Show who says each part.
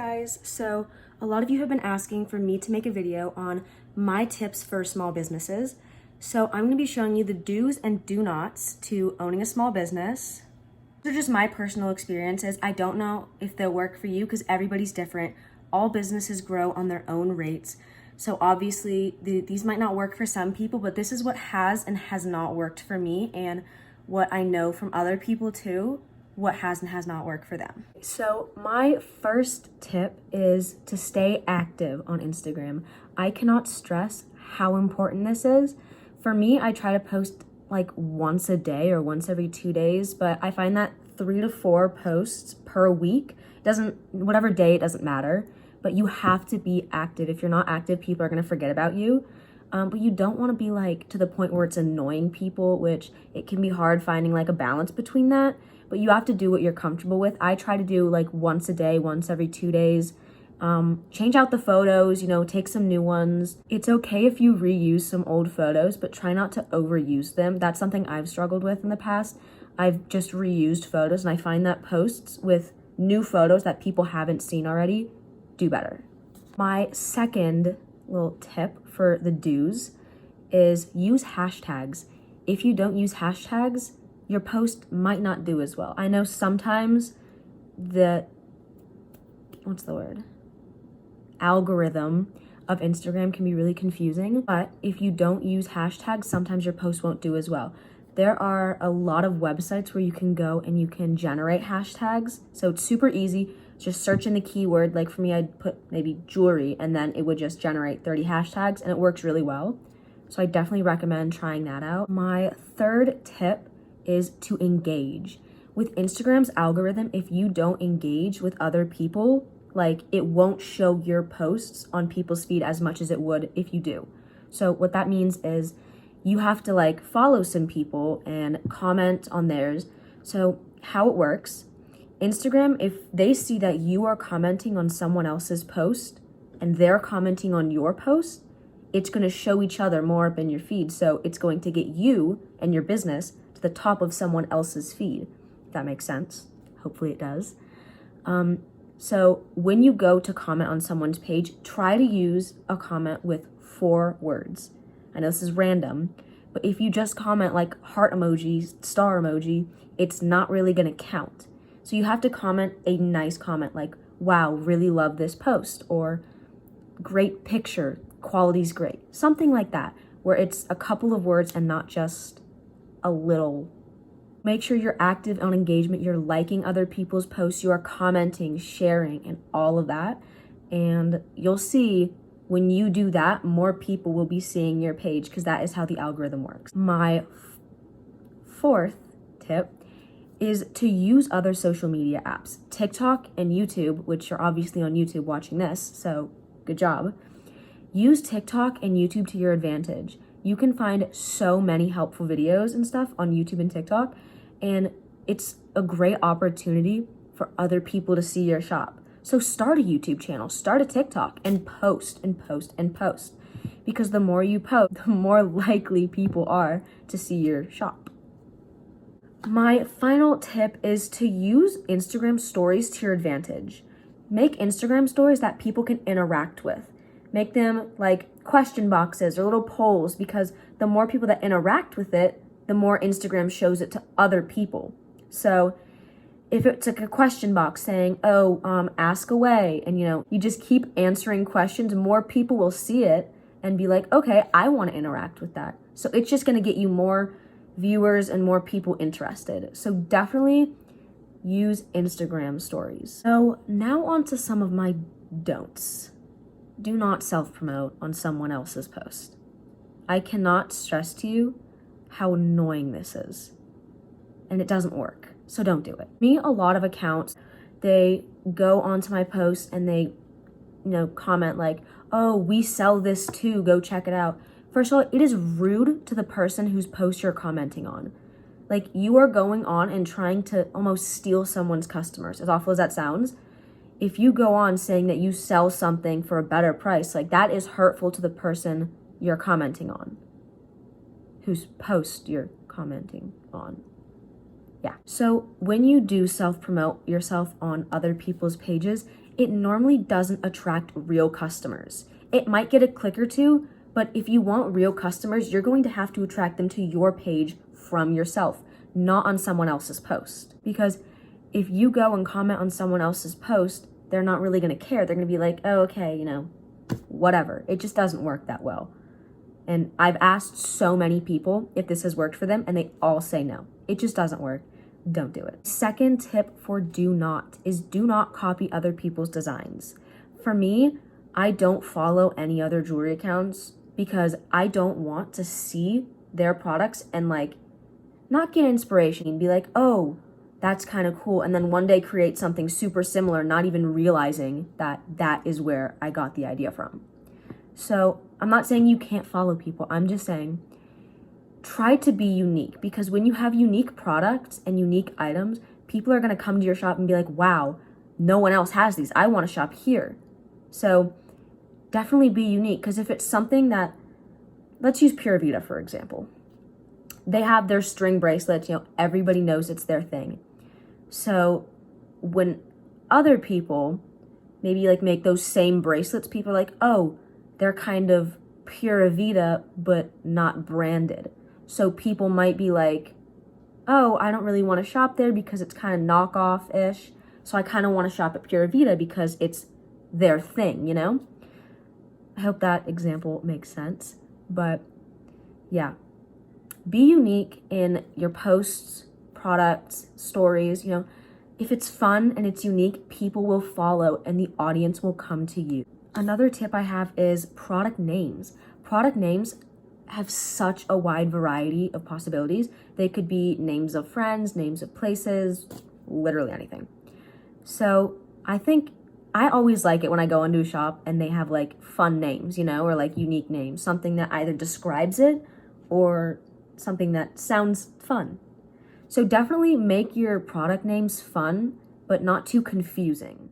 Speaker 1: guys, so a lot of you have been asking for me to make a video on my tips for small businesses. So I'm going to be showing you the do's and do nots to owning a small business. These are just my personal experiences. I don't know if they'll work for you because everybody's different. All businesses grow on their own rates. So obviously these might not work for some people, but this is what has and has not worked for me and what I know from other people too, what has and has not worked for them. So my first tip is to stay active on Instagram. I cannot stress how important this is. For me, I try to post like once a day or once every 2 days, but I find that 3 to 4 posts per week, whatever day, it doesn't matter, but you have to be active. If you're not active, people are gonna forget about you. But you don't wanna be like to the point where it's annoying people, which it can be hard finding like a balance between that, but you have to do what you're comfortable with. I try to do like once a day, once every 2 days. Change out the photos, take some new ones. It's okay if you reuse some old photos, but try not to overuse them. That's something I've struggled with in the past. I've just reused photos, and I find that posts with new photos that people haven't seen already do better. My second little tip for the do's is use hashtags. If you don't use hashtags, your post might not do as well. I know sometimes the algorithm of Instagram can be really confusing, but if you don't use hashtags, sometimes your post won't do as well. There are a lot of websites where you can go and you can generate hashtags. So it's super easy. Just search in the keyword. Like for me, I'd put maybe jewelry and then it would just generate 30 hashtags and it works really well. So I definitely recommend trying that out. My third tip is to engage. With Instagram's algorithm, if you don't engage with other people, like it won't show your posts on people's feed as much as it would if you do. So what that means is you have to like follow some people and comment on theirs. So how it works, Instagram, if they see that you are commenting on someone else's post and they're commenting on your post, it's going to show each other more up in your feed. So it's going to get you and your business to the top of someone else's feed. If that makes sense. Hopefully it does. So when you go to comment on someone's page, try to use a comment with 4 words. I know this is random, but if you just comment like heart emoji, star emoji, it's not really going to count. So you have to comment a nice comment like, wow, really love this post, or great picture, quality's great. Something like that, where it's a couple of words and not just a little. Make sure you're active on engagement. You're liking other people's posts. You are commenting, sharing, and all of that. And you'll see when you do that, more people will be seeing your page because that is how the algorithm works. My fourth tip is to use other social media apps. TikTok and YouTube, which you're obviously on YouTube watching this, so good job. Use TikTok and YouTube to your advantage. You can find so many helpful videos and stuff on YouTube and TikTok, and it's a great opportunity for other people to see your shop. So start a YouTube channel, start a TikTok, and post and post and post. Because the more you post, the more likely people are to see your shop. My final tip is to use Instagram stories to your advantage. Make Instagram stories that people can interact with. Make them like question boxes or little polls, because the more people that interact with it, the more Instagram shows it to other people. So if it's like a question box saying, ask away, and you just keep answering questions, more people will see it and be like, okay, I want to interact with that. So it's just going to get you more viewers and more people interested. So definitely use Instagram stories. So now on to some of my don'ts. Do not self-promote on someone else's post. I cannot stress to you how annoying this is. And it doesn't work. So don't do it. Me, a lot of accounts, they go onto my post and they, comment like, oh, we sell this too, go check it out. First of all, it is rude to the person whose post you're commenting on. Like, you are going on and trying to almost steal someone's customers, as awful as that sounds. If you go on saying that you sell something for a better price, like that is hurtful to the person you're commenting on, whose post you're commenting on. Yeah. So when you do self-promote yourself on other people's pages, it normally doesn't attract real customers. It might get a click or two, but if you want real customers, you're going to have to attract them to your page from yourself, not on someone else's post. Because if you go and comment on someone else's post, they're not really going to care. They're going to be like, oh, okay, whatever. It just doesn't work that well. And I've asked so many people if this has worked for them, and they all say no. It just doesn't work. Don't do it. Second tip for do not copy other people's designs. For me, I don't follow any other jewelry accounts because I don't want to see their products and not get inspiration and be like, oh, that's kind of cool. And then one day create something super similar, not even realizing that that is where I got the idea from. So I'm not saying you can't follow people. I'm just saying try to be unique, because when you have unique products and unique items, people are going to come to your shop and be like, wow, no one else has these. I want to shop here. So definitely be unique, because if it's something that, let's use Pura Vida, for example. They have their string bracelets, everybody knows it's their thing. So when other people maybe make those same bracelets, people are like, oh, they're kind of Pura Vida, but not branded. So people might be like, oh, I don't really want to shop there because it's kind of knockoff-ish. So I kind of want to shop at Pura Vida because it's their thing, I hope that example makes sense. But yeah, be unique in your posts, products, stories. If it's fun and it's unique, people will follow and the audience will come to you. Another tip I have is product names. Product names have such a wide variety of possibilities. They could be names of friends, names of places, literally anything. So I think I always like it when I go into a shop and they have fun names, or unique names, something that either describes it or something that sounds fun. So definitely make your product names fun, but not too confusing.